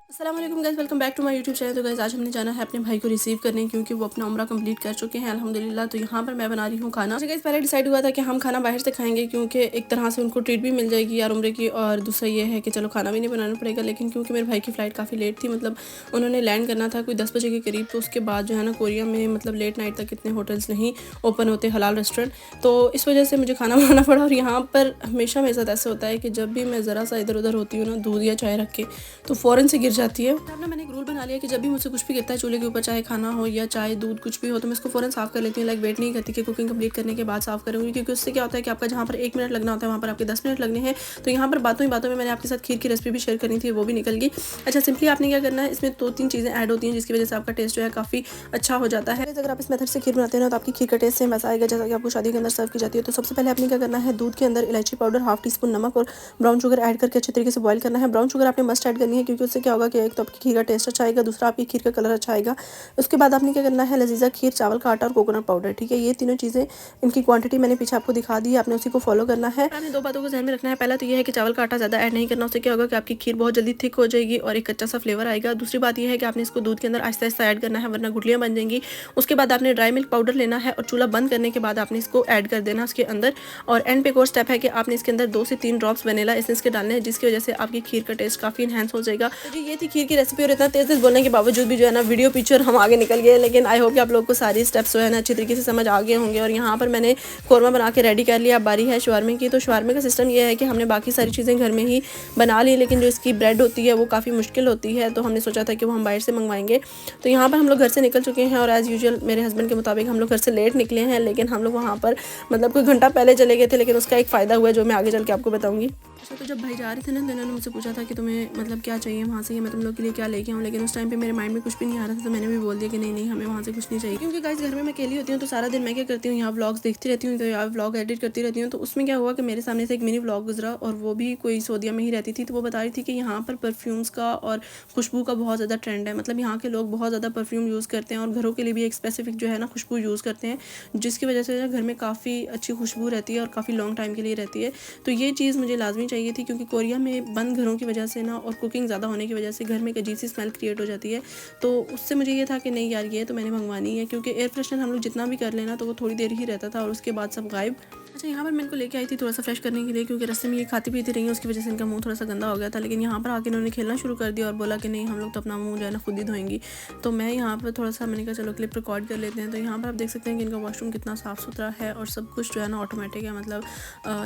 अस्सलामुअलैकुम guys, welcome back to my YouTube channel. तो guys आज हमने जाना है अपने भाई को रिसीव करने, क्योंकि वो अपना उम्रा कंप्लीट कर चुके हैं अल्हम्दुलिल्लाह। तो यहाँ पर मैं बना रही हूँ खाना। गाइस पहले डिसाइड हुआ था कि हम खाना बाहर से खाएंगे, क्योंकि एक तरह से उनको ट्रीट भी मिल जाएगी यार उम्रे की, और दूसरा ये है कि चलो खाना भी नहीं बनाना पड़ेगा। लेकिन क्योंकि मेरे भाई की फ़्लाइट काफ़ी लेट थी, मतलब उन्होंने लैंड करना था कोई 10 बजे के करीब। तो उसके बाद जो है ना कोरिया में मतलब लेट नाइट तक इतने होटल्स नहीं ओपन होते हलाल रेस्टोरेंट, तो इस वजह से मुझे खाना बनाना पड़ा। और यहाँ पर हमेशा मेरे साथ ऐसा होता है कि जब भी मैं ज़रा सा इधर उधर होती हूँ ना दूध या चाय रख के, तो फ़ौरन से गिर जाती है। अब ना मैंने एक रूल बना लिया कि जब भी मुझसे कुछ भी गिरता है चूल्हे के ऊपर, चाहे खाना हो या चाय दूध कुछ भी हो, तो मैं इसको फ़ौरन साफ़ कर लेती हूँ। लाइक वेट नहीं करती कि कुकिंग कंप्लीट करने के बाद साफ़ करूँगी, क्योंकि उससे क्या होता है कि आपका जहाँ पर 1 मिनट लगना होता है वहाँ पर आपके 10 मिनट लगने हैं। तो यहाँ पर बातों ही बातों में मैंने आपके साथ खीर की रेसिपी भी शेयर करनी थी, वो भी निकल गई। अच्छा, सिंपली आपने क्या करना है, इसमें 2-3 चीज़ें ऐड होती हैं जिसकी वजह से आपका टेस्ट जो है काफ़ी अच्छा हो जाता है। अगर आप इस मेथड से खीर बनाते हैं ना, तो आपकी खीर का टेस्ट सेम वैसा आएगा जैसा कि आपको शादी के अंदर सर्व की जाती है। तो सबसे पहले आपने क्या करना है, दूध के अंदर इलायची पाउडर, हाफ टी स्पून नमक और ब्राउन शुगर ऐड करके अच्छे तरीके से बॉईल करना है। ब्राउन शुगर आपने मस्ट ऐड करनी है, क्योंकि उससे क्या होगा कि एक तो आपकी खीर का टेस्ट अच्छा आएगा, दूसरा आपकी खीर का कलर अच्छा आएगा। उसके बाद आपने क्या करना है, लजीजा खीर, चावल का आटा और कोकोनट पाउडर, ठीक है। ये तीनों चीज़ें, इनकी क्वांटिटी मैंने पीछे आपको दिखा दी है, आपने उसी को फॉलो करना है। आपने 2 बातों को ध्यान में रखना है। पहला तो ये है कि चावल का आटा ज़्यादा ऐड नहीं करना, उससे क्या होगा कि आपकी खीर बहुत जल्दी थिक हो जाएगी और एक कच्चा सा फ्लेवर आएगा। दूसरी बात ये है कि आपने इसको दूध के अंदर आहिस्ता आहिस्ता ऐड करना है, वरना गुठलियाँ बन जाएंगी। उसके बाद आपने ड्राई मिल्क पाउडर लेना है और चूल्हा बंद करने के बाद आपने इसको ऐड कर देना उसके अंदर। और एंड पे एक और स्टेप है कि आपने इसके अंदर 2 से 3 ड्रॉप्स वनीला एसेंस के डालने हैं, जिसकी वजह से आपकी खीर का टेस्ट काफ़ी इनहेंस हो जाएगा। तो जी ये थी खीर की रेसिपी। और इतना तेज़ तेज़ बोलने के बावजूद भी जो है ना वीडियो पिक्चर हम आगे निकल गए, लेकिन आई होप कि आप लोगों को सारी स्टेप्स जो है ना अच्छी तरीके से समझ आ गए होंगे। और यहाँ पर मैंने कौरमा बना के रेडी कर लिया। अब बारी है शवारमे की। तो शवारमे का सिस्टम ये है कि हमने बाकी सारी चीज़ें घर में ही बना ली, लेकिन जो इसकी ब्रेड होती है वो काफ़ी मुश्किल होती है, तो हमने सोचा था कि वो हम बाहर से मंगवाएंगे। तो यहाँ पर हम लोग घर से निकल चुके हैं, और एज़ यूजुअल मेरे हस्बैंड के मुताबिक हम लोग घर से लेट निकले हैं, लेकिन हम लोग वहाँ पर मतलब कोई घंटा पहले चले गए थे। लेकिन उसका एक फ़ायदा हुआ जो मैं आगे चल के आपको बताऊँगी। अच्छा, तो जब भाई जा रहे थे ना, तो इन्होंने मुझसे पूछा था कि तुम्हें मतलब क्या चाहिए वहाँ से, या मैं तुम लोग के लिए क्या लेके आऊँ। लेकिन उस टाइम पे मेरे माइंड में कुछ भी नहीं आ रहा था, तो मैंने भी बोल दिया कि नहीं नहीं, हमें वहाँ से कुछ नहीं चाहिए। क्योंकि गाइस घर में मैं अकेली होती हूँ, तो सारा दिन मैं क्या करती हूँ, यहाँ व्लॉग्स देखती रहती हूँ, तो यहाँ व्लॉग एडिट करती रहती हूँ। तो उसमें क्या हुआ कि मेरे सामने से एक मिनी व्लॉग गुजरा, और वो भी कोई सऊदीया में ही रहती थी। तो वो बता रही थी कि यहाँ पर परफ्यूम्स का और खुशबू का बहुत ज़्यादा ट्रेंड है। मतलब यहाँ के लोग बहुत ज़्यादा परफ्यूम यूज़ करते हैं, और घरों के लिए भी एक स्पेसिफिक जो है ना खुशबू यूज़ करते हैं, जिसकी वजह से घर में काफ़ी अच्छी खुशबू रहती है और काफ़ी लॉन्ग टाइम के लिए रहती है। तो ये चीज़ मुझे लाजमी चाहिए थी, क्योंकि कोरिया में बंद घरों की वजह से ना, और कुकिंग ज़्यादा होने की वजह से घर में एक अजीब सी स्मेल क्रिएट हो जाती है। तो उससे मुझे ये था कि नहीं यार, ये तो मैंने मंगवानी है, क्योंकि एयर फ्रेशनर हम लोग जितना भी कर लेना तो वो थोड़ी देर ही रहता था, और उसके बाद सब गायब। अच्छा, यहाँ पर मैं इनको लेके आई थी थोड़ा सा फ्रेश करने के लिए, क्योंकि रास्ते में ये खाती पीती रही हैं, उसकी वजह से इनका मुंह थोड़ा सा गंदा हो गया था। लेकिन यहाँ पर आके इन्होंने खेलना शुरू कर दिया और बोला कि नहीं, हम लोग तो अपना मुंह जो है ना खुद ही धोएंगी। तो मैं यहाँ पर थोड़ा सा मैंने कहा चलो क्लिप रिकॉर्ड कर लेते हैं। तो यहाँ पर आप देख सकते हैं कि इनका वॉशरूम कितना साफ़ सुथरा है, और सब कुछ जो है ना ऑटोमेटिक है। मतलब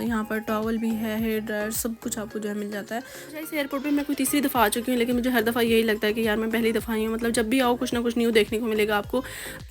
यहाँ पर टॉवल भी है, हेयर ड्रायर, सब कुछ आपको जो है मिल जाता है। इस एयरपोर्ट पर मैं कोई तीसरी दफ़ा आ चुकी हूँ, लेकिन मुझे हर दफ़ा यही लगता है कि यार मैं पहली दफ़ा आई हूँ। मतलब जब भी आओ कुछ ना कुछ न्यू देखने को मिलेगा आपको,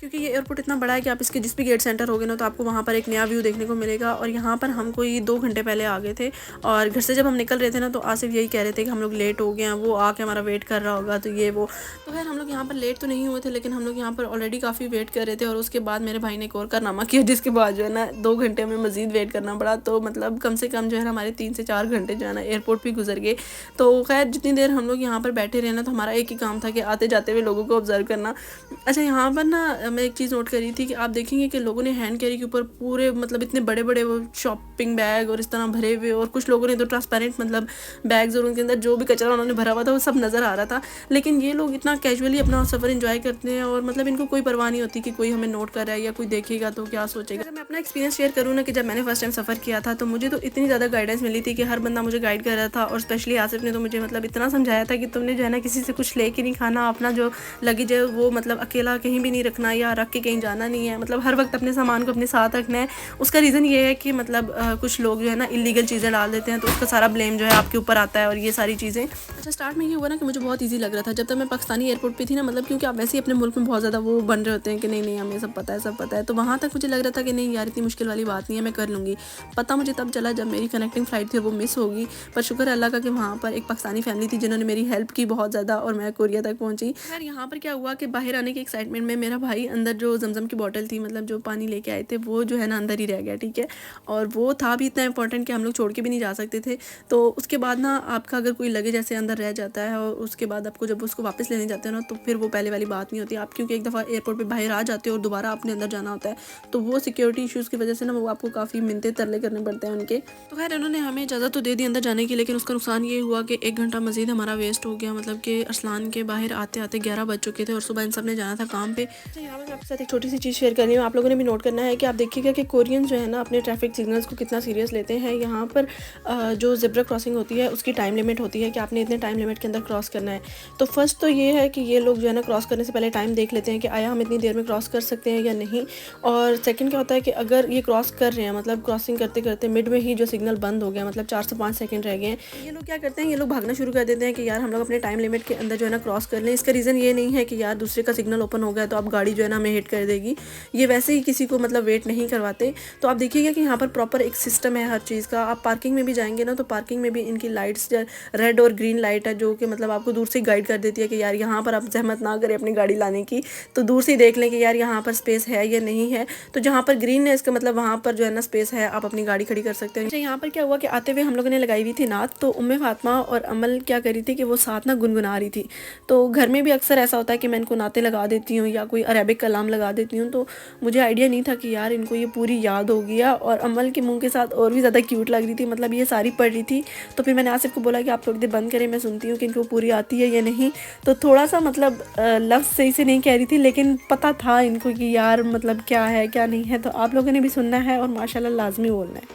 क्योंकि ये एयरपोर्ट इतना बड़ा है कि आप इसके जिस भी गेट सेंटर होगे ना, तो आपको वहाँ पर एक नया व्यू देखने को मिलेगा। और यहाँ पर हम कोई 2 घंटे पहले आ गए थे, और घर से जब हम निकल रहे थे ना, तो आसिफ यही कह रहे थे कि हम लोग लेट हो गए हैं, वो आके हमारा वेट कर रहा होगा, तो ये वो। तो खैर हम लोग यहाँ पर लेट तो नहीं हुए थे, लेकिन हम लोग यहाँ पर ऑलरेडी काफ़ी वेट कर रहे थे। और उसके बाद मेरे भाई ने एक और कारनामा किया, जिसके बाद जो है ना 2 घंटे में मज़ीद वेट करना पड़ा। तो मतलब कम से कम जो है ना हमारे 3 से 4 घंटे जो है ना एयरपोर्ट भी गुजर गए। तो खैर जितनी देर हम लोग यहाँ पर बैठे रहे ना, तो हमारा एक ही काम था कि आते जाते हुए लोगों को ऑब्जर्व करना। अच्छा, यहाँ पर ना मैं एक चीज़ नोट करी थी कि आप देखेंगे कि लोगों ने हैंड कैरी के ऊपर पूरे मतलब इतने बड़े बड़े वो शॉपिंग बैग और इस तरह भरे हुए, और कुछ लोगों ने तो ट्रांसपेरेंट मतलब बैग्स, और उनके अंदर जो भी कचरा उन्होंने भरा हुआ था वो सब नज़र आ रहा था। लेकिन ये लोग इतना कैजुअली अपना सफ़र एंजॉय करते हैं, और मतलब इनको कोई परवाह नहीं होती कि कोई हमें नोट कर रहा है या कोई देखेगा तो क्या सोचेगा। अगर मैं अपना एक्सपीरियंस शेयर करूँ ना, कि जब मैंने फर्स्ट टाइम सफ़र किया था, तो मुझे तो इतनी ज़्यादा गाइडेंस मिली थी कि हर बंदा मुझे गाइड कर रहा था। और स्पेशली आसिफ ने तो मुझे मतलब इतना समझाया था कि तुमने जो है ना किसी से कुछ लेके नहीं खाना, अपना जो लगेज है वो मतलब अकेला कहीं भी नहीं रखना, या रख के कहीं जाना नहीं है। मतलब हर वक्त अपने सामान को अपने साथ रखना है। उसका रीज़न ये है कि मतलब कुछ लोग जो है ना इलीगल चीज़ें डाल देते हैं, तो उसका सारा ब्लेम जो है आपके ऊपर आता है, और ये सारी चीज़ें। अच्छा, स्टार्ट में ये हुआ ना कि मुझे बहुत ईजी लग रहा था जब तक मैं पाकिस्तानी एयरपोर्ट पे थी ना, मतलब क्योंकि आप वैसे ही अपने मुल्क में बहुत ज़्यादा वो बन रहे होते हैं कि नहीं नहीं हमें सब पता है, सब पता है। तो वहाँ तक मुझे लग रहा था कि नहीं यार, इतनी मुश्किल वाली बात नहीं है, मैं कर लूँगी। पता मुझे तब चला जब मेरी कनेक्टिंग फ़्लाइट थी और वो मिस होगी। पर शुक्र है अल्लाह का कि वहाँ पर एक पाकिस्तानी फैमिली थी जिन्होंने मेरी हेल्प की बहुत ज़्यादा, और मैं कोरिया तक पहुँची। खैर यहाँ पर क्या हुआ कि बाहर आने की एक्साइटमेंट में मेरा भाई अंदर जो जमजम की बॉटल थी, मतलब जो पानी लेके आए थे, वो जो है ना अंदर ही रह गया, ठीक है। और वो था भी इतना इंपॉर्टेंट कि हम लोग छोड़ के भी नहीं जा सकते थे। तो उसके बाद ना आपका अगर कोई लगेज ऐसे अंदर रह जाता है और उसके बाद आपको जब उसको वापस लेने जाते हैं ना, तो फिर वो पहले वाली बात नहीं होती। आप क्योंकि एक दफ़ा एयरपोर्ट पे बाहर आ जाते हो और दोबारा आपने अंदर जाना होता है, तो वो सिक्योरिटी इश्यूज़ की वजह से ना वो आपको काफ़ी मिन्नतें तरले करने पड़ते हैं उनके। तो खैर उन्होंने हमें इजाज़त तो दे दी अंदर जाने की, लेकिन उसका नुकसान ये हुआ कि 1 घंटा मज़ीद हमारा वेस्ट हो गया। मतलब कि अरसलान के बाहर आते आते 11 बज चुके थे और सुबह इन सब ने जाना था काम पे। अच्छा, यहाँ पर मैं आपके साथ एक छोटी सी चीज़ शेयर कर रही हूँ। आप लोगों ने भी नोट करना है कि आप देखिएगा कि कोरियन जो है ना अपने ट्रैफिक सिग्नल्स को कितना सीरियस लेते हैं। यहाँ पर जो ज़ेब्रा क्रॉसिंग होती है उसकी टाइम लिमिट होती है कि आपने इतने टाइम लिमिट के अंदर क्रॉस करना है। तो फर्स्ट तो ये है कि ये लोग जो है ना क्रॉस करने से पहले टाइम देख लेते हैं कि आया हम इतनी देर में क्रॉस कर सकते हैं या नहीं। और सेकंड क्या होता है कि अगर ये क्रॉस कर रहे हैं, मतलब क्रॉसिंग करते करते मिड में ही जो सिग्नल बंद हो गया, मतलब 4 से 5 सेकंड रह गए हैं, तो ये लोग क्या करते हैं, ये लोग भागना शुरू कर देते हैं कि यार हम लोग अपने टाइम लिमिट के अंदर जो है ना क्रॉस कर लें। इसका रीज़न ये नहीं है कि यार दूसरे का सिग्नल ओपन हो गया तो अब गाड़ी जो है ना हमें हिट कर देगी। ये वैसे ही किसी को मतलब वेट नहीं करवाते। तो आप देखिएगा कि यहाँ पर प्रॉपर एक सिस्टम है हर चीज़ का। आप पार्किंग में भी जाएंगे ना, तो पार्किंग में भी इनकी लाइट्स रेड और ग्रीन लाइट है, जो कि मतलब आपको दूर से गाइड कर देती है कि यार यहाँ पर आप जहमत ना करें अपनी गाड़ी लाने की, तो दूर से देख लें कि यार यहाँ पर स्पेस है या नहीं है। तो जहाँ पर ग्रीन है इसका मतलब वहाँ पर जो है ना स्पेस है, आप अपनी गाड़ी खड़ी कर सकते हैं। अच्छा, यहाँ पर क्या हुआ कि आते हुए हम लोगों ने लगाई हुई थी नात, तो उम्मे फातिमा और अमल क्या करी थी कि वो साथ ना गुनगुना रही थी। तो घर में भी अक्सर ऐसा होता है कि मैं इनको नाते लगा देती हूँ या कोई अरेबिक कलाम लगा देती हूँ। तो मुझे आइडिया नहीं था कि यार इनको ये पूरी याद हो गया, और अमल के मुंह के साथ और भी ज़्यादा क्यूट लग रही थी, मतलब ये सारी पढ़ रही थी। तो फिर मैंने आसिफ को बोला कि आप थोड़ी देर बंद करें, मैं सुनती हूँ कि इनको पूरी आती है या नहीं। तो थोड़ा सा मतलब लफ्ज़ सही से नहीं कह रही थी, लेकिन पता था इनको कि यार मतलब क्या है क्या नहीं है। तो आप लोगों ने भी सुनना है और माशाल्लाह लाजमी बोलना है।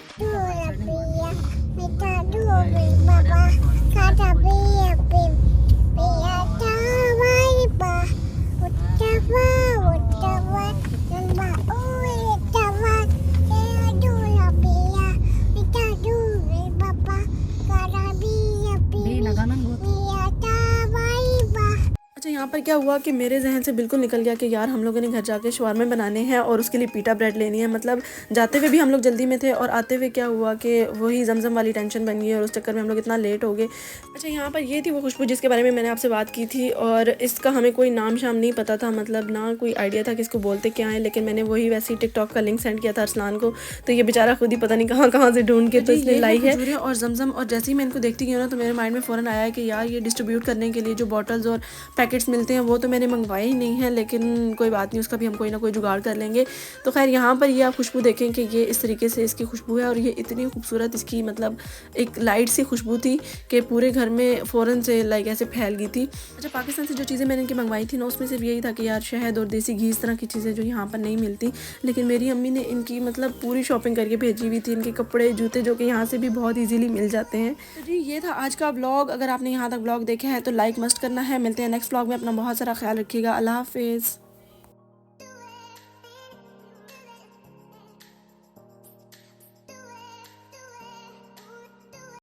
अच्छा, यहाँ पर क्या हुआ कि मेरे जहन से बिल्कुल निकल गया कि यार हम लोगों ने घर जाके शवारमे बनाने हैं और उसके लिए पीटा ब्रेड लेनी है। मतलब जाते हुए भी हम लोग जल्दी में थे और आते हुए क्या हुआ कि वही जमजम वाली टेंशन बन गई और उस चक्कर में हम लोग इतना लेट हो गए। अच्छा, यहाँ पर ये थी वो खुशबू जिसके बारे में मैंने आपसे बात की थी, और इसका हमें कोई नाम शाम नहीं पता था, मतलब ना कोई आइडिया था कि इसको बोलते क्या है। लेकिन मैंने वही वैसे ही टिकटॉक का लिंक सेंड किया था अरसलान को, तो ये बेचारा खुद ही पता नहीं कहाँ कहाँ से ढूंढ के तो इसने लाई है और जमजम। और जैसे ही मैं इनको देखती हूँ ना, तो मेरे माइंड में फ़ौरन आया कि यार ये डिस्ट्रीब्यूट करने के लिए जो बॉटल्स और पैकेट्स मिलते हैं वो तो मैंने मंगवाए ही नहीं है, लेकिन कोई बात नहीं, उसका भी हम कोई ना कोई जुगाड़ कर लेंगे। तो खैर यहाँ पर ये आप खुशबू देखें कि ये इस तरीके से इसकी खुशबू है, और ये इतनी खूबसूरत इसकी मतलब एक लाइट सी खुशबू थी कि पूरे घर में फ़ौरन से लाइक ऐसे फैल गई थी। अच्छा, पाकिस्तान से जो चीज़ें मैंने इनकी मंगवाई थी ना, उसमें सिर्फ यही था कि यार शहद और देसी घी, इस तरह की चीज़ें जो यहाँ पर नहीं मिलती। लेकिन मेरी अम्मी ने इनकी मतलब पूरी शॉपिंग करके भेजी हुई थी, इनके कपड़े जूते जो कि यहाँ से भी बहुत ईजीली मिल जाते हैं। तो जी ये था आज का व्लॉग। अगर आपने यहाँ तक व्लॉग देखा है तो लाइक मस्ट करना है। मिलते हैं नेक्स्ट व्लॉग में। अपना बहुत सारा ख्याल रखिएगा। अल्लाह हाफिज़।